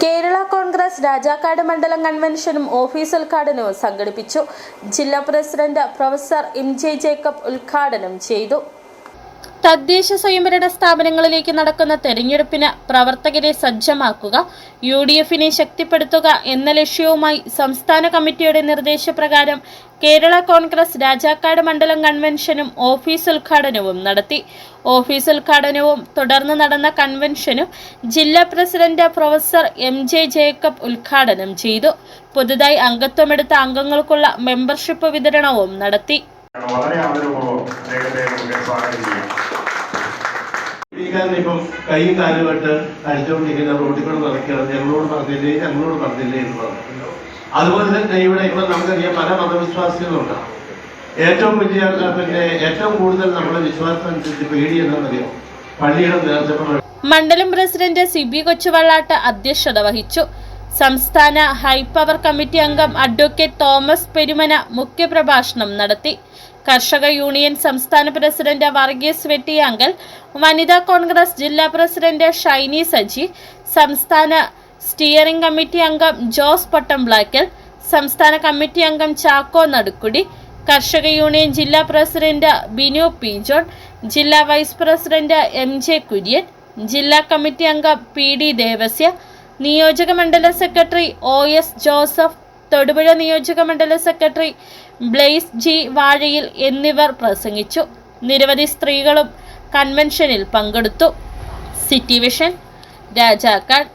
കേരള കോൺഗ്രസ് രാജാക്കാട് മണ്ഡലം കൺവെൻഷനും ഓഫീസ് ഉദ്ഘാടനവും സംഘടിപ്പിച്ചു. ജില്ലാ പ്രസിഡന്റ് പ്രൊഫസർ MJ ജേക്കബ് ഉദ്ഘാടനം ചെയ്തു. തദ്ദേശ സ്വയംഭരണ സ്ഥാപനങ്ങളിലേക്ക് നടക്കുന്ന തെരഞ്ഞെടുപ്പിന് പ്രവർത്തകരെ സജ്ജമാക്കുക, UDFനെ ശക്തിപ്പെടുത്തുക എന്ന ലക്ഷ്യവുമായി സംസ്ഥാന കമ്മിറ്റിയുടെ നിർദ്ദേശപ്രകാരം കേരള കോൺഗ്രസ് രാജാക്കാട് മണ്ഡലം കൺവെൻഷനും ഓഫീസ് ഉദ്ഘാടനവും നടത്തി. ഓഫീസ് ഉദ്ഘാടനവും തുടർന്ന് നടന്ന കൺവെൻഷനും ജില്ലാ പ്രസിഡന്റ് പ്രൊഫസർ MJ ജേക്കബ് ഉദ്ഘാടനം ചെയ്തു. പുതുതായി അംഗത്വമെടുത്ത അംഗങ്ങൾക്കുള്ള മെമ്പർഷിപ്പ് വിതരണവും നടത്തി. ഇപ്പം കൈയും കാലുമായിട്ട് അടിച്ചുകൊണ്ടിരിക്കുന്ന റോട്ടിൽ കൂടെ നടക്കുകയാണ്. ഞങ്ങളോട് പറഞ്ഞില്ലേ എന്ന് പറഞ്ഞു. അതുപോലെ തന്നെ ഇവിടെ ഇപ്പൊ നമുക്കറിയാം പല മതവിശ്വാസികളുണ്ട്. ഏറ്റവും കൂടുതൽ നമ്മുടെ വിശ്വാസം അനുസരിച്ച് പേടി എന്താണെന്നറിയാം, പള്ളിയുടെ നേർച്ചപ്പുറം. മണ്ഡലം പ്രസിഡന്റ് CB കൊച്ചുവള്ളാട്ട് അധ്യക്ഷത വഹിച്ചു. സംസ്ഥാന ഹൈപ്പവർ കമ്മിറ്റി അംഗം അഡ്വക്കേറ്റ് തോമസ് പെരുമന മുഖ്യപ്രഭാഷണം നടത്തി. കർഷക യൂണിയൻ സംസ്ഥാന പ്രസിഡന്റ് വർഗീസ് വെട്ടിയാങ്കൽ, വനിതാ കോൺഗ്രസ് ജില്ലാ പ്രസിഡന്റ് ഷൈനി സജി, സംസ്ഥാന സ്റ്റിയറിംഗ് കമ്മിറ്റി അംഗം ജോസ് പൊട്ടംബ്ലാക്കൽ, സംസ്ഥാന കമ്മിറ്റി അംഗം ചാക്കോ നടുക്കുടി, കർഷക യൂണിയൻ ജില്ലാ പ്രസിഡന്റ് ബിനു പി ജോൺ, ജില്ലാ വൈസ് പ്രസിഡന്റ് MJ കുര്യൻ, ജില്ലാ കമ്മിറ്റി അംഗം PD ദേവസ്യ, നിയോജക മണ്ഡല സെക്രട്ടറി OS ജോസഫ്, തൊടുപുഴ നിയോജക മണ്ഡല സെക്രട്ടറി ബ്ലെയ്സ് G വാഴയിൽ എന്നിവർ പ്രസംഗിച്ചു. നിരവധി സ്ത്രീകളും കൺവെൻഷനിൽ പങ്കെടുത്തു. City vision, Rajakkad.